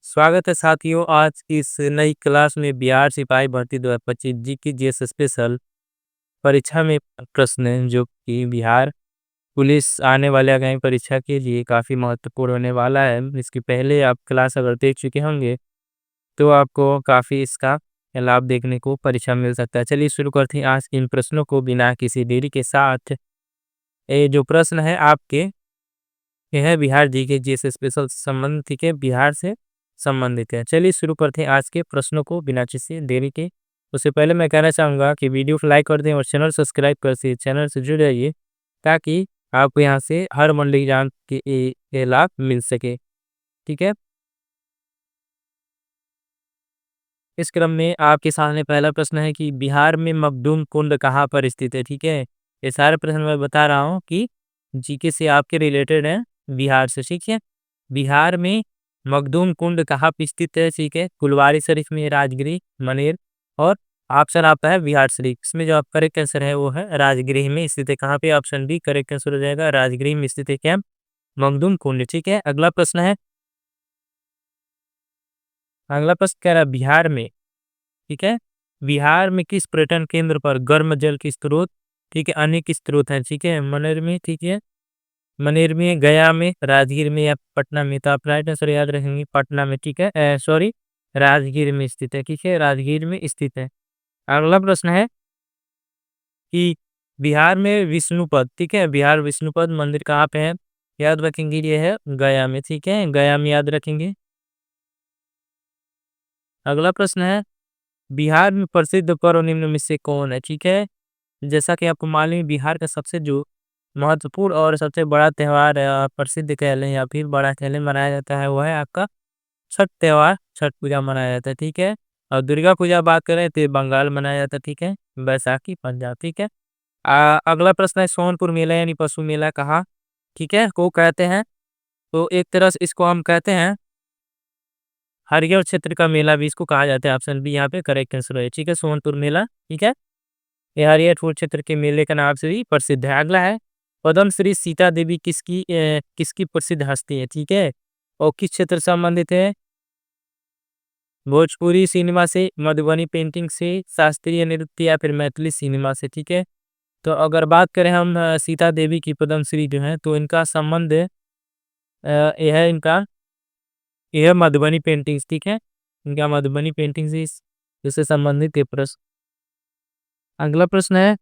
स्वागत है साथियों। आज की इस नई क्लास में बिहार सिपाही भर्ती 2025 जी की जीएस स्पेशल परीक्षा में प्रश्न हैं जो कि बिहार पुलिस आने वाले आगामी परीक्षा के लिए काफ़ी महत्वपूर्ण होने वाला है। इसके पहले आप क्लास अगर देख चुके होंगे तो आपको काफ़ी इसका लाभ देखने को परीक्षा में मिल सकता है। चलिए शुरू करते हैं आज इन प्रश्नों को बिना किसी देरी के साथ। ये जो प्रश्न है आपके, ये है बिहार जीके जीएस स्पेशल संबंध, ठीक है, बिहार से संबंधित है। चलिए शुरू करते हैं आज के प्रश्नों को बिना किसी देरी के। उससे पहले मैं कहना चाहूँगा कि वीडियो को लाइक कर दें और चैनल सब्सक्राइब कर से चैनल से जुड़ जाइए ताकि आपको यहाँ से हर मंडली एग्जाम के ये लाभ मिल सके, ठीक है। इस क्रम में आपके सामने पहला प्रश्न है कि बिहार में मखदूम कुंड कहाँ पर स्थित है, ठीक है। ये सारे प्रश्न मैं बता रहा हूँ कि जीके से आपके रिलेटेड हैं, बिहार से, ठीक है। बिहार में मखदूम कुंड कहाँ पे स्थित है, ठीक है। फुलवारी शरीफ में, राजगिरी, मनेर और ऑप्शन आपका है बिहार शरीफ। इसमें जो आप करेक्ट आंसर है वो है राजगिरी में स्थित है। कहाँ पे? ऑप्शन बी करेक्ट आंसर हो जाएगा, राजगिरी में स्थित है क्या? मखदूम कुंड, ठीक है। अगला प्रश्न है, अगला प्रश्न कह रहा है बिहार में, ठीक है, बिहार में किस पर्यटन केंद्र पर गर्म जल की स्रोत, ठीक है, अनेक स्रोत हैं, ठीक है। मनेर में, ठीक है, मनेर में, गया में, राजगीर में या पटना में। तो आप राइट आंसर याद रखेंगे पटना में, ठीक है, सॉरी, राजगीर में स्थित है, ठीक है, राजगीर में स्थित है। अगला प्रश्न है कि बिहार में विष्णुपद, ठीक है, बिहार विष्णुपद मंदिर कहाँ पे है? याद रखेंगे ये है गया में, ठीक है, गया में याद रखेंगे। अगला प्रश्न है बिहार में प्रसिद्ध पर्व निम्न में से कौन है, ठीक है। जैसा कि आपको मालूम है बिहार का सबसे जो महत्वपूर्ण और सबसे बड़ा त्योहार प्रसिद्ध कह लें या फिर बड़ा कह लें मनाया जाता है वो है आपका छठ त्योहार, छठ पूजा मनाया जाता है, ठीक है। और दुर्गा पूजा बात करें तो ये बंगाल मनाया जाता है, ठीक है, बैसाखी पंजाब, ठीक है। अगला प्रश्न है सोनपुर मेला यानी पशु मेला कहाँ, ठीक है, को कहते हैं? तो एक तरह से इसको हम कहते हैं हरियर क्षेत्र का मेला भी इसको कहा जाता है। ऑप्शन बी यहाँ पे करेक्ट आंसर है, ठीक है, सोनपुर मेला, ठीक है। ये हरियर क्षेत्र के मेले का नाम से भी प्रसिद्ध है। अगला है पद्म श्री सीता देवी किसकी प्रसिद्ध हस्ती है, ठीक है, और किस क्षेत्र से संबंधित है? भोजपुरी सिनेमा से, मधुबनी पेंटिंग से, शास्त्रीय नृत्य या फिर मैथिली सिनेमा से, ठीक है। तो अगर बात करें हम सीता देवी की पद्मश्री जो है तो इनका संबंध यह है इनका, यह मधुबनी पेंटिंग्स, ठीक है, इनका मधुबनी पेंटिंग से इससे संबंधित ये प्रश्न। अगला प्रश्न है,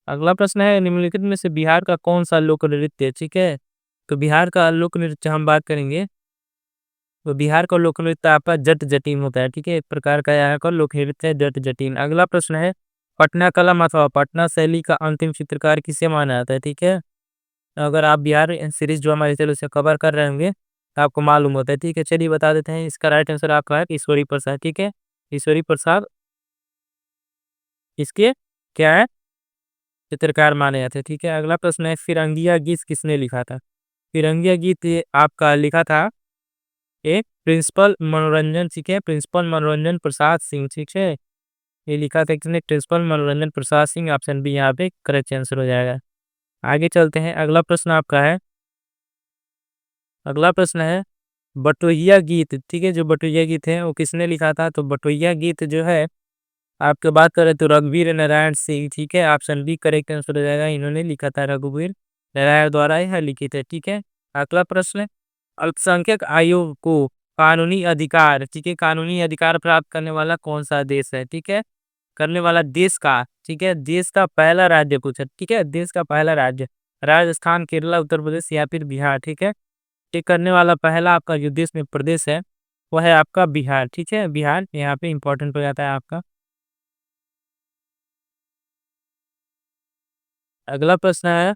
अगला प्रश्न है निम्नलिखित में से बिहार का कौन सा लोक नृत्य है, ठीक है। तो बिहार का लोक नृत्य हम बात करेंगे तो बिहार का लोक नृत्य आपका जट जटिन होता है, ठीक है, एक प्रकार का यहाँ का लोक नृत्य है जट जटिन। अगला प्रश्न है पटना कलम अथवा पटना शैली का अंतिम चित्रकार किसे माना जाता है, ठीक है। अगर आप बिहार सीरीज जो हमारे चैनल से कवर कर रहे होंगे तो आपको मालूम होता है, ठीक है। चलिए बता देते हैं, इसका राइट आंसर आपका है ईश्वरी प्रसाद, ठीक है, ईश्वरी प्रसाद इसके क्या है चित्रकार माने जाते हैं, ठीक है। अगला प्रश्न है फिरंगिया गीत किसने लिखा था? फिरंगिया गीत ये आपका लिखा था एक प्रिंसिपल मनोरंजन, ठीक है, प्रिंसिपल मनोरंजन प्रसाद सिंह, ठीक है, ये लिखा था किसने? प्रिंसिपल मनोरंजन प्रसाद सिंह। ऑप्शन बी यहाँ पे करेक्ट आंसर हो जाएगा। आगे चलते हैं, अगला प्रश्न आपका है, अगला प्रश्न है बटोहिया गीत, ठीक है, जो बटोहिया गीत है वो किसने लिखा था? तो बटोहिया गीत जो है आपके बात करें तो रघुवीर नारायण सिंह, ठीक है, ऑप्शन बी करेक्ट आंसर हो जाएगा, इन्होंने लिखा था, रघुवीर नारायण द्वारा यह लिखित है, ठीक है। अगला प्रश्न है अल्पसंख्यक आयोग को कानूनी अधिकार, ठीक है, कानूनी अधिकार प्राप्त करने वाला कौन सा देश है, ठीक है, करने वाला देश का, ठीक है, देश का पहला राज्य पूछा, ठीक है, देश का पहला राज्य राजस्थान, केरला, उत्तर प्रदेश या फिर बिहार, ठीक है। ये करने वाला पहला आपका जो देश में प्रदेश है वह है आपका बिहार, ठीक है, बिहार यहाँ पे इंपॉर्टेंट हो जाता है आपका। अगला प्रश्न है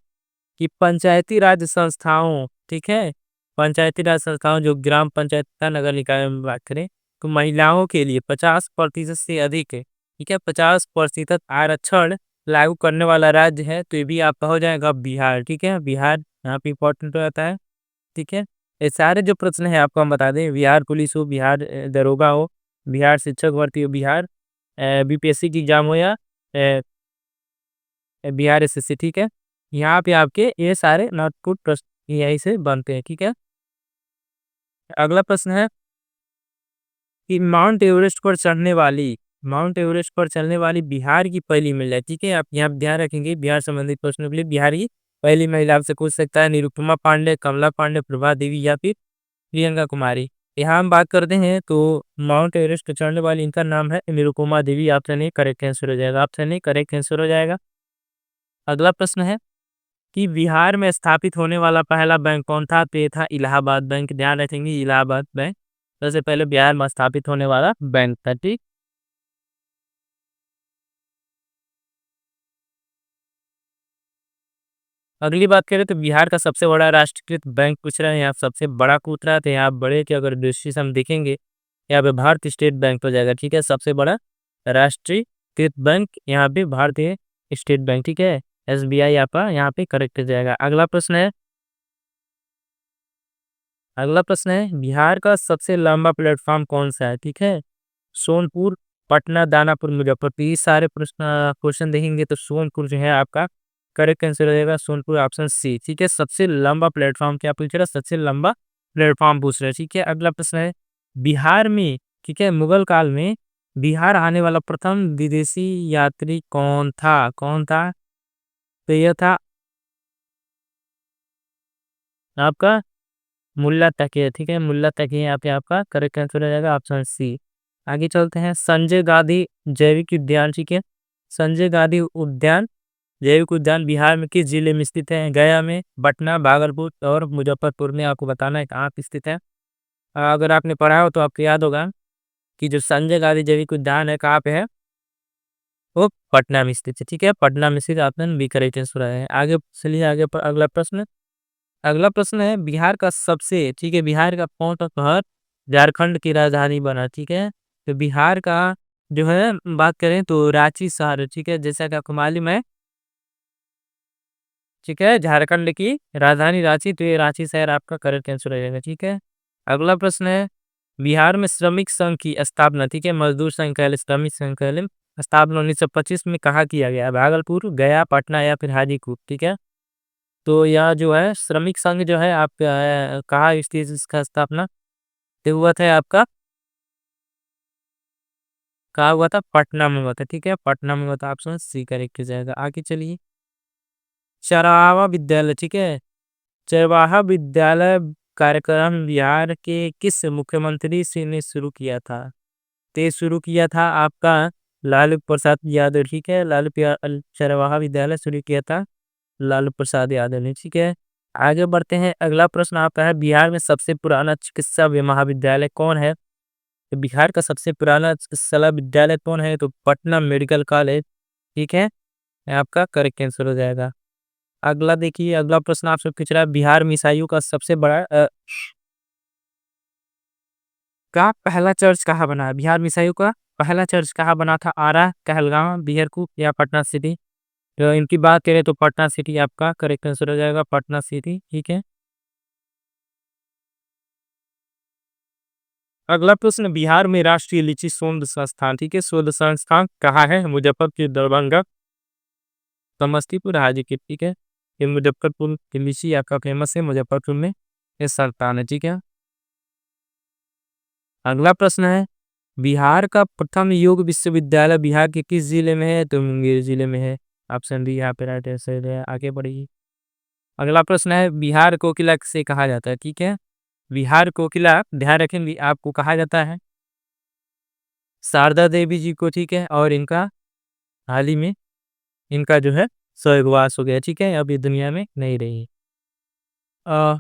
कि पंचायती राज संस्थाओं, ठीक है, पंचायती राज संस्थाओं जो ग्राम पंचायत तथा नगर निकाय में बात करें तो महिलाओं के लिए 50% से अधिक है, ठीक है, 50% आरक्षण लागू करने वाला राज्य है तो ये भी आपका हो जाएगा बिहार, ठीक है, बिहार यहाँ पे इंपॉर्टेंट हो जाता है, ठीक है। ये सारे जो प्रश्न है आपको हम बता दें, बिहार पुलिस हो, बिहार दरोगा हो, बिहार शिक्षक भर्ती हो, बिहार बीपीएससी की एग्जाम हो या बिहार एसएससी, ठीक है। यहाँ पे आपके ये सारे महत्वपूर्ण प्रश्न यही से बनते हैं। ठीक है, अगला प्रश्न है कि माउंट एवरेस्ट पर चढ़ने वाली बिहार की पहली महिला। ठीक है, आप यहाँ पे ध्यान रखेंगे बिहार संबंधित प्रश्नों के लिए बिहार की पहली महिला आपसे पूछ सकता है। निरुपमा पांडे, कमला पांडे, प्रभा देवी या फिर प्रियंका कुमारी। यहाँ हम बात करते हैं तो माउंट एवरेस्ट पे चढ़ने वाली इनका नाम है निरुपमा देवी। ऑप्शन ए करेक्ट आंसर हो जाएगा। ऑप्शन ए करेक्ट आंसर हो जाएगा। अगला प्रश्न है कि बिहार में स्थापित होने वाला पहला बैंक कौन था? तो ये था इलाहाबाद बैंक। ध्यान रखेंगे इलाहाबाद बैंक सबसे पहले बिहार में स्थापित होने वाला बैंक था। ठीक, अगली बात करें तो बिहार का सबसे बड़ा राष्ट्रीयकृत बैंक पूछ रहे हैं। यहाँ सबसे बड़ा पूछ रहा था, यहाँ बड़े के अगर दृष्टि से हम देखेंगे यहाँ पे भारतीय स्टेट बैंक हो जाएगा। ठीक है, सबसे बड़ा राष्ट्रीयकृत बैंक यहाँ पे भारतीय स्टेट बैंक। ठीक है, SBI आपका यहाँ पे करेक्ट हो जाएगा। अगला प्रश्न है बिहार का सबसे लंबा प्लेटफॉर्म कौन सा है? ठीक है, सोनपुर, पटना, दानापुर, मुजफ्फरपुर। ये सारे प्रश्न क्वेश्चन देखेंगे तो सोनपुर जो है आपका करेक्ट आंसर हो जाएगा। Sonpur option C. ठीक है, सबसे लंबा प्लेटफॉर्म क्या पूछ रहा है? सबसे लंबा प्लेटफॉर्म पूछ रहा है। ठीक है, अगला प्रश्न है बिहार में, ठीक है, मुगल काल में बिहार आने वाला प्रथम विदेशी यात्री कौन था? कौन था? तो यह था आपका मुल्ला तकिया। ठीक है, मुल्ला तकिया यहाँ पे आपका करेक्ट आंसर हो जाएगा। Option C. आगे चलते हैं संजय गांधी जैविक उद्यान। ठीक है, संजय गांधी उद्यान जैविक उद्यान बिहार में किस जिले में स्थित है? गया में, पटना, भागलपुर और मुजफ्फरपुर में। आपको बताना है कहाँ पे स्थित है। अगर आपने पढ़ा हो तो आपको याद होगा कि जो संजय गांधी जैविक उद्यान है कहाँ पे है? वो पटना में स्थित है। ठीक है, पटना में स्थित। ऑप्शन बी करेक्ट आंसर है। आगे चलिए आगे पर अगला प्रश्न है बिहार का सबसे, ठीक है, बिहार का कौन सा शहर झारखंड की राजधानी बना? ठीक है, तो बिहार का जो है बात करें तो रांची शहर है। ठीक है, जैसा कि आपको मालूम है, ठीक है, झारखंड की राजधानी रांची, तो ये रांची शहर आपका करेक्ट आंसर रहेगा। ठीक है, अगला प्रश्न है बिहार में श्रमिक संघ की स्थापना, ठीक है, मजदूर संघ कह ले, श्रमिक संघ कह ले, स्थापना 1925 में कहाँ किया गया? भागलपुर, गया, पटना या फिर हाजीपुर। ठीक है, तो यह जो है श्रमिक संघ जो है आप कहाँ स्थित इसका स्थापना तो हुआ था आपका, कहाँ हुआ था? पटना में हुआ था। ठीक है, पटना में हुआ था। ऑप्शन सी करेक्ट हो जाएगा। आगे चलिए चरवाहा विद्यालय, ठीक है, चरवाहा विद्यालय कार्यक्रम बिहार के किस मुख्यमंत्री से ने शुरू किया था? ते शुरू किया था आपका लालू प्रसाद यादव। ठीक है, चरवाहा विद्यालय शुरू किया था लालू प्रसाद यादव ने। ठीक है, आगे बढ़ते हैं। अगला प्रश्न आता है बिहार में सबसे पुराना चिकित्सा महाविद्यालय कौन है? तो बिहार का सबसे पुराना चिकित्सालय विद्यालय कौन है? तो पटना मेडिकल कॉलेज। ठीक है, ये आपका करेक्ट आंसर हो जाएगा। अगला देखिए, अगला प्रश्न आपसे पूछ रहा है बिहार में ईसाइयों का सबसे बड़ा का पहला चर्च कहाँ बना है? बिहार में ईसाइयों का पहला चर्च कहाँ बना था? आरा, कहलगांव, बिहरकू या पटना सिटी? तो इनकी बात करें तो पटना सिटी आपका करेक्ट आंसर हो जाएगा। पटना सिटी। ठीक है, अगला प्रश्न बिहार में राष्ट्रीय लीची शोध संस्थान, ठीक है, शोध संस्थान कहाँ है? मुजफ्फरपुर, दरभंगा, समस्तीपुर, हाजीपुर। ठीक है, ये मुजफ्फरपुर की लीची आपका फेमस है, मुजफ्फरपुर में ये संस्थान है। ठीक है, अगला प्रश्न है बिहार का प्रथम योग विश्वविद्यालय बिहार के किस जिले में है? तो मुंगेर जिले में है। ऑप्शन डी यहाँ पे राइट आंसर है। आगे बढ़िए, अगला प्रश्न है बिहार कोकिला से कहा जाता है? ठीक है, बिहार कोकिला ध्यान रखेंगे आपको कहा जाता है शारदा देवी जी को। ठीक है, और इनका हाल ही में इनका जो है स्वर्गवास हो गया। ठीक है, अब ये दुनिया में नहीं रही। अ,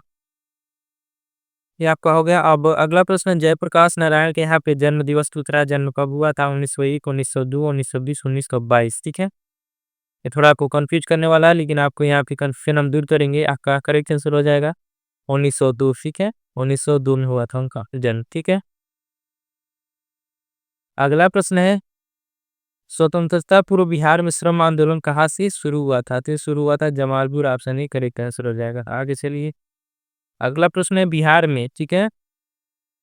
ये आपका हो गया। अब अगला प्रश्न जयप्रकाश नारायण के यहाँ पे जन्म दिवस पूछ रहा है। जन्म कब हुआ था? 1901, 1902, 1920, 1922। ठीक है, ये थोड़ा आपको कंफ्यूज करने वाला है, लेकिन आपको यहाँ पे कंफ्यूजन हम दूर करेंगे। आपका करेक्ट आंसर हो जाएगा 1902। ठीक है, 1902 में हुआ था उनका जन्म। ठीक है, अगला प्रश्न है स्वतंत्रता पूर्व बिहार में श्रम आंदोलन कहाँ से शुरू हुआ था? तो ये शुरू हुआ था जमालपुर। ऑप्शन ही करेक्ट आंसर हो जाएगा। आगे चलिए, अगला प्रश्न है बिहार में, ठीक है,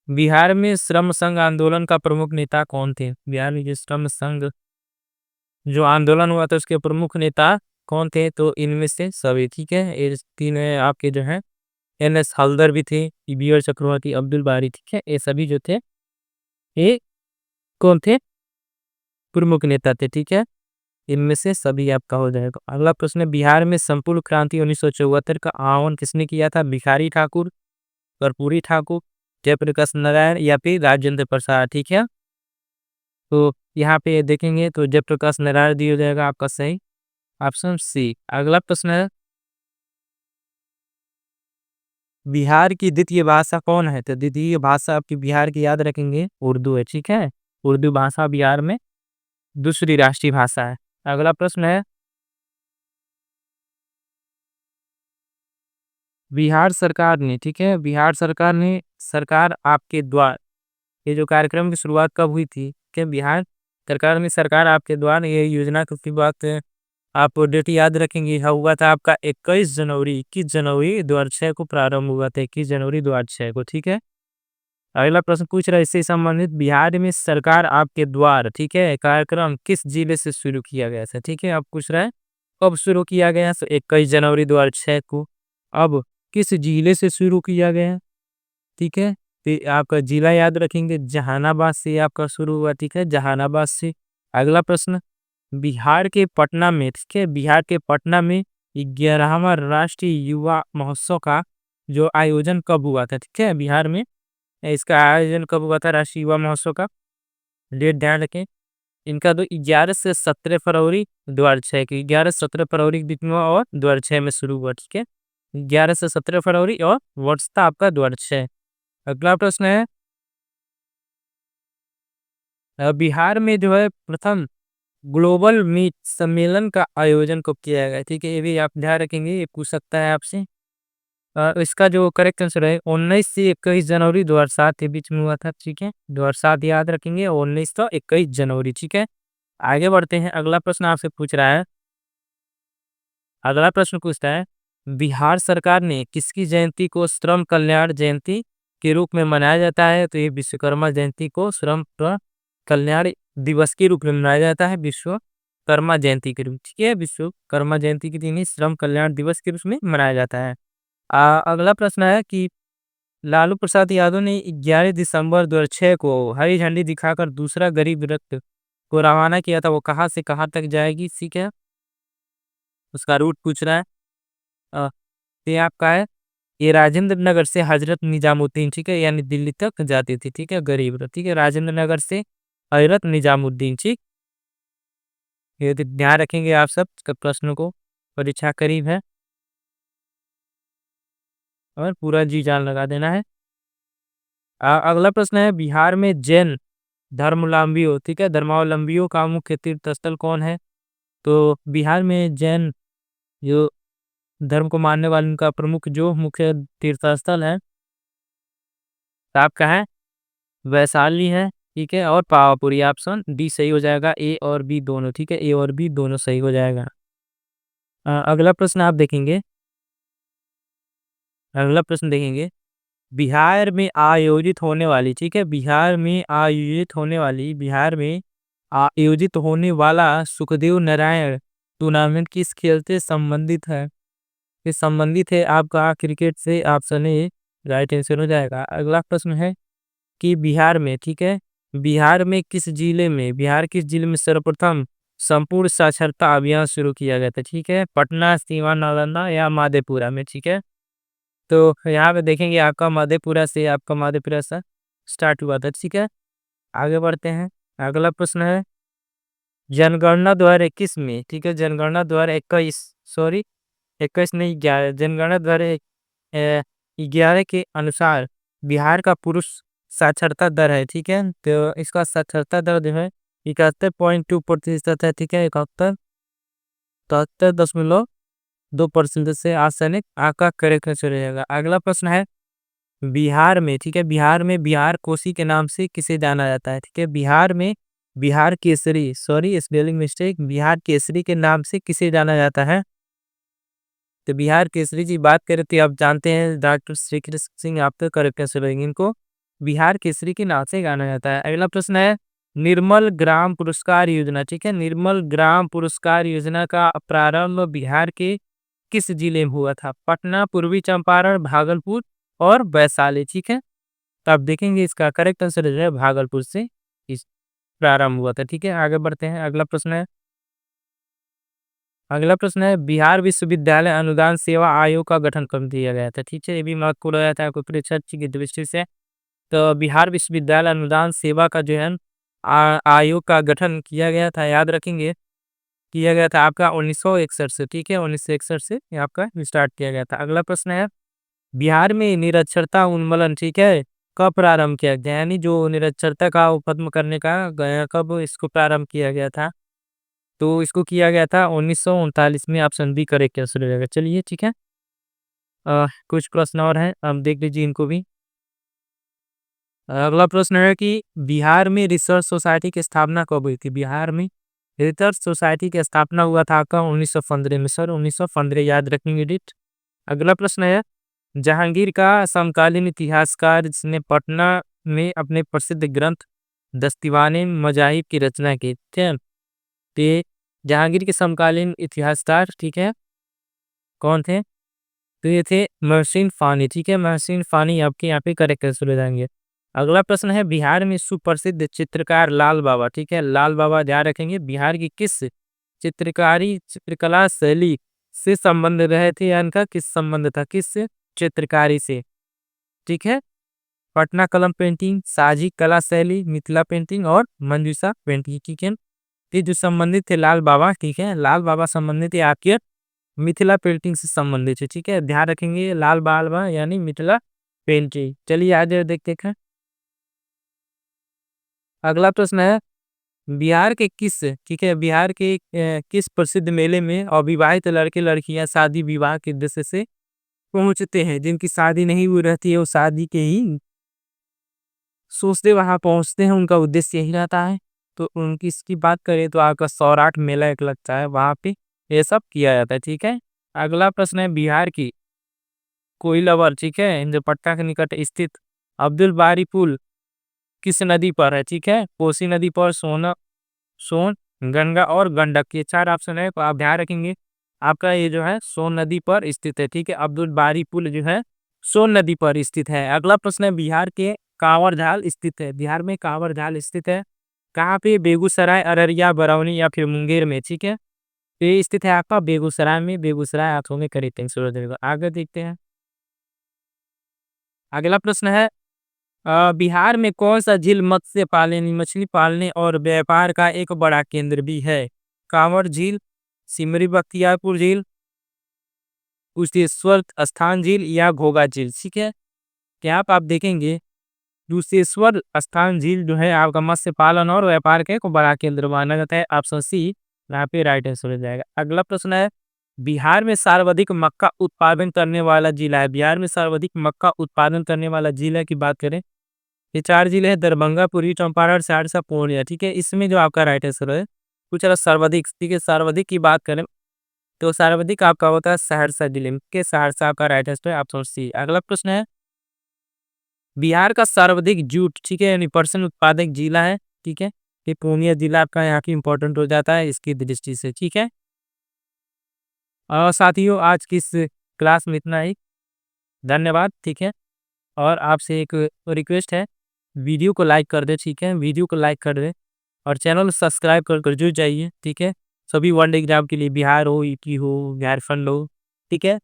बिहार में श्रम संघ आंदोलन का प्रमुख नेता कौन थे? बिहार में जो श्रम संघ जो आंदोलन हुआ था उसके प्रमुख नेता कौन थे? तो इनमें से सभी, ठीक है। ये 3 आपके जो हैं, एन.एस. हल्दर भी थे, बी.आर. चक्रवर्ती, अब्दुल बारी, ठीक है। ये सभी जो थे, ये कौन थे? प्रमुख नेता थे, ठीक है। इनमें से सभी आपका हो जाएगा। अगला प्रश्न है, बिहार में संपूर्ण क्रांति 1974 का आह्वान किसने किया था? भिखारी ठाकुर, कर्पूरी ठाकुर, जयप्रकाश नारायण या फिर राजेंद्र प्रसाद, ठीक है। तो यहाँ पे देखेंगे तो जयप्रकाश नारायण दिया जाएगा आपका सही ऑप्शन सी। अगला प्रश्न है, बिहार की द्वितीय भाषा कौन है? तो द्वितीय भाषा आपकी बिहार की याद रखेंगे उर्दू है, ठीक है। उर्दू भाषा बिहार में दूसरी राष्ट्रीय भाषा है। अगला प्रश्न है, बिहार सरकार ने, ठीक है, बिहार सरकार ने सरकार आपके द्वार, ये जो कार्यक्रम की शुरुआत कब हुई थी? कि बिहार सरकार में सरकार आपके द्वार ये योजना की बात आप डेट याद रखेंगे। यह हुआ था आपका 21 जनवरी 2006 को प्रारंभ हुआ था, 21 जनवरी 2006 को, ठीक है। अगला प्रश्न पूछ रहा है इससे संबंधित, बिहार में सरकार आपके द्वार, ठीक है, कार्यक्रम किस जिले से शुरू किया गया था? ठीक है, अब पूछ रहा है कब शुरू किया गया? तो 21 जनवरी 2006 को। अब किस जिले से शुरू किया गया? ठीक है, तो आपका जिला याद रखेंगे, जहानाबाद से आपका शुरू हुआ, ठीक है, जहानाबाद से। अगला प्रश्न, बिहार के पटना में, ठीक है, बिहार के पटना में 11वां राष्ट्रीय युवा महोत्सव का जो आयोजन कब हुआ था? ठीक है, बिहार में इसका आयोजन कब हुआ था राष्ट्रीय युवा महोत्सव का? डेट ध्यान रखें इनका। तो 11 से 17 फरवरी 2006 की, 11 से 17 फरवरी के बीच में और 2006 में शुरू हुआ, ठीक है। 11 से 17 फरवरी और वर्ष था आपका 2006। अगला प्रश्न है, बिहार में जो है प्रथम ग्लोबल मीट सम्मेलन का आयोजन कब किया गया? ठीक है, ये भी आप ध्यान रखेंगे, ये पूछ सकता है आपसे। इसका जो करेक्ट आंसर है 19 से 21 जनवरी 2007 के बीच में हुआ था, ठीक है। 2007 याद रखेंगे, 19 से 21 जनवरी, ठीक है। आगे बढ़ते हैं, अगला प्रश्न आपसे पूछ रहा है, अगला प्रश्न पूछता है, बिहार सरकार ने किसकी जयंती को श्रम कल्याण जयंती के रूप में मनाया जाता है? तो ये विश्वकर्मा जयंती को श्रम कल्याण दिवस के रूप में मनाया जाता है, विश्वकर्मा जयंती के रूप, ठीक है। विश्वकर्मा जयंती के दिन ही श्रम कल्याण दिवस के रूप में मनाया जाता है। अगला प्रश्न है कि लालू प्रसाद यादव ने 11 दिसंबर 2006 को हरी झंडी दिखाकर दूसरा गरीब रथ को रवाना किया था, वो कहाँ से कहाँ तक जाएगी? ठीक है, उसका रूट पूछ रहा है। अ, ये आपका है, ये राजेंद्र नगर से हजरत निजामुद्दीन, ठीक है, यानी दिल्ली तक जाती थी, ठीक है, गरीब रथ, ठीक है, राजेंद्र नगर से हजरत निजामुद्दीन, ठीक। ये तो ध्यान रखेंगे आप सब प्रश्नों को, परीक्षा करीब है और पूरा जी जान लगा देना है। अगला प्रश्न है, बिहार में जैन धर्मावलंबियों, ठीक है, धर्मावलंबियों का मुख्य तीर्थ स्थल कौन है? तो बिहार में जैन जो धर्म को मानने वाले उनका प्रमुख जो मुख्य तीर्थ स्थल है, तो आपका है वैशाली है, ठीक है, और पावापुरी। ऑप्शन डी सही हो जाएगा, ए और बी दोनों, ठीक है, ए और बी दोनों सही हो जाएगा। अगला प्रश्न आप देखेंगे, अगला प्रश्न देखेंगे, बिहार में आयोजित होने वाली, ठीक है, बिहार में आयोजित होने वाला सुखदेव नारायण टूर्नामेंट किस खेल से संबंधित है? ये संबंधित है आपका क्रिकेट से, ऑप्शन ए राइट आंसर हो जाएगा। अगला प्रश्न है कि बिहार में, ठीक है, बिहार किस जिले में सर्वप्रथम संपूर्ण साक्षरता अभियान शुरू किया गया था? ठीक है, पटना, सीवान, नालंदा या मधेपुरा में, ठीक है। तो यहाँ पे देखेंगे आपका मधेपुरा से स्टार्ट हुआ था, ठीक है। आगे बढ़ते हैं, अगला प्रश्न है, जनगणना 2021 में, ठीक है, जनगणना 2021, सॉरी 21 नहीं 11, जनगणना 2011 के अनुसार बिहार का पुरुष साक्षरता दर है, ठीक है, तो इसका साक्षरता दर जो है 71.2% है, ठीक है, 73.2% से आसनिक आका करेक्ट चलेगा। अगला प्रश्न है, बिहार में, ठीक है, बिहार में बिहार कोसी के नाम से किसे जाना जाता है? ठीक है, बिहार में Bihar Kesari, sorry spelling mistake, Bihar Kesari के नाम से किसे जाना जाता है? तो बिहार केसरी की बात करें तो आप जानते हैं डॉक्टर श्री कृष्ण सिंह, आप तो करेक्ट आंसर रहेंगे, इनको बिहार केसरी के नाम से जाना जाता है। अगला प्रश्न है, निर्मल ग्राम पुरस्कार योजना, ठीक है। निर्मल ग्राम पुरस्कार योजना का प्रारंभ बिहार के किस जिले में हुआ था? पटना, पूर्वी चंपारण, भागलपुर और वैशाली, ठीक है। तो आप देखेंगे इसका करेक्ट आंसर जो है भागलपुर से इस प्रारंभ हुआ था, ठीक है। आगे बढ़ते हैं, अगला प्रश्न है बिहार विश्वविद्यालय अनुदान सेवा आयोग का गठन कब किया गया था? ठीक है, ये भी महत्वपूर्ण हो जाता है आपको परीक्षा की दृष्टि से। तो बिहार विश्वविद्यालय अनुदान सेवा का जो है आयोग का गठन किया गया था, याद रखेंगे, किया गया था आपका 1961 से, ठीक है। 1961 से ये आपका स्टार्ट किया गया था। अगला प्रश्न है बिहार में निरक्षरता उन्मूलन, ठीक है, कब प्रारंभ किया गया? यानी जो निरक्षरता का खत्म करने का कब इसको प्रारंभ किया गया था? तो इसको किया गया था 1939 में। ऑप्शन बी करेक्ट आंसर हो जाएगा। चलिए, ठीक है। कुछ प्रश्न और हैं, हम देख लीजिए इनको भी। अगला प्रश्न है कि बिहार में रिसर्च सोसाइटी की स्थापना कब हुई थी? बिहार में रिसर्च सोसाइटी की स्थापना हुआ था आपका 1915 में, सर 1915, याद रखेंगे डेट। अगला प्रश्न है जहांगीर का समकालीन इतिहासकार जिसने पटना में अपने प्रसिद्ध ग्रंथ दस्तिवाने मजाहिब की रचना की, ठीक है। तो ये जहांगीर के समकालीन इतिहासकार, ठीक है, कौन थे? तो ये थे महसिन फानी, ठीक है। महसिन फानी आपके यहाँ पे करेक्ट आंसर हो जाएंगे। अगला प्रश्न है बिहार में सुप्रसिद्ध चित्रकार लाल बाबा, ठीक है, लाल बाबा ध्यान रखेंगे, बिहार की किस चित्रकला शैली से संबंध रहे थे, या इनका किस संबंध था, किस चित्रकारी से? ठीक है, पटना कलम पेंटिंग, साजी कला शैली, मिथिला पेंटिंग और मंजूषा पेंटिंग, ठीक है। ये जो संबंधित थे लाल बाबा, ठीक है, लाल बाबा संबंधित है आपके मिथिला पेंटिंग से संबंधित है, ठीक है, ध्यान रखेंगे लाल बाबा यानी मिथिला पेंटिंग। चलिए आगे देखते हैं। अगला प्रश्न है बिहार के किस, ठीक है, बिहार के किस प्रसिद्ध मेले में अविवाहित लड़के लड़कियां शादी विवाह के उद्देश्य से पहुंचते हैं? जिनकी शादी नहीं हुई रहती है वो शादी के ही सोचते वहां पहुंचते हैं, उनका उद्देश्य यही रहता है। तो उनकी इसकी बात करें तो आपका सौराठ मेला एक लगता है, वहां पे ये सब किया जाता है, ठीक है। अगला प्रश्न है बिहार की कोइलवर, ठीक है, जो पटना के निकट स्थित अब्दुल बारी पुल किस नदी पर है? ठीक है, कोसी नदी पर, सोन, गंगा और गंडक, ये चार ऑप्शन है, तो आप ध्यान रखेंगे आपका ये जो है सोन नदी पर स्थित है, ठीक है। अब्दुल बारी पुल जो है सोन नदी पर स्थित है। अगला प्रश्न है बिहार के कांवर झाल स्थित है, बिहार में कांवर झाल स्थित है कहाँ पे? बेगूसराय, अररिया, बरौनी या फिर मुंगेर में, ठीक है। तो ये स्थित है आपका बेगूसराय में, बेगूसराय आप होंगे करेक्ट आंसर हो जाएगा। आगे देखते हैं। अगला प्रश्न है बिहार में कौन सा झील मत्स्य पालन, मछली पालने और व्यापार का एक बड़ा केंद्र भी है? कांवर झील, सिमरी बख्तियारपुर झील, कुशेश्वर स्थान झील या घोघा झील, ठीक है। क्या आप देखेंगे कुशेश्वर स्थान झील जो है आपका मत्स्य पालन और व्यापार का एक बड़ा केंद्र माना जाता है। ऑप्शन सी यहाँ पे राइट आंसर हो जाएगा। अगला प्रश्न है बिहार में सर्वाधिक मक्का उत्पादन करने वाला जिला है, बिहार में सर्वाधिक मक्का उत्पादन करने वाला जिला की बात करें, ये चार जिले हैं दरभंगा, पूर्वी चंपारण, सहरसा, पूर्णिया, ठीक है। इसमें जो आपका राइट आंसर है कुछ अगर सर्वाधिक, ठीक है, सर्वाधिक की बात करें तो सर्वाधिक आपका होता है सहरसा जिले में, के सहरसा आपका राइट आंसर है ऑप्शन सी। अगला प्रश्न है बिहार का सर्वाधिक जूट, ठीक है, यानी पर्सन उत्पादक जिला है, ठीक है, ये पूर्णिया जिला आपका यहाँ की इंपॉर्टेंट हो जाता है इसकी दृष्टि से, ठीक है। और साथियों आज की इस क्लास में इतना ही, धन्यवाद, ठीक है। और आपसे एक रिक्वेस्ट है, वीडियो को लाइक कर दे, ठीक है, वीडियो को लाइक कर दे और चैनल सब्सक्राइब कर जुड़ जाइए, ठीक है। सभी वन एग्जाम के लिए बिहार हो, यूपी हो, झारखंड हो, ठीक है,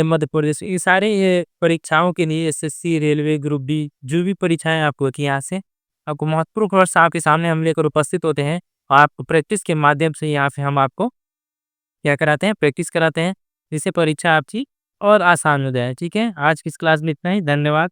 मध्य प्रदेश, ये सारे ये परीक्षाओं के लिए एसएससी, रेलवे, ग्रुप डी, जो भी परीक्षाएं आपको होती हैं यहाँ से आपको महत्वपूर्ण प्रश्न आपके सामने हम लेकर उपस्थित होते हैं और आपको प्रैक्टिस के माध्यम से यहाँ से हम आपको क्या कराते हैं, प्रैक्टिस कराते हैं, जिससे परीक्षा आपकी और आसान हो जाए, ठीक है। आज की इस क्लास में इतना ही, धन्यवाद।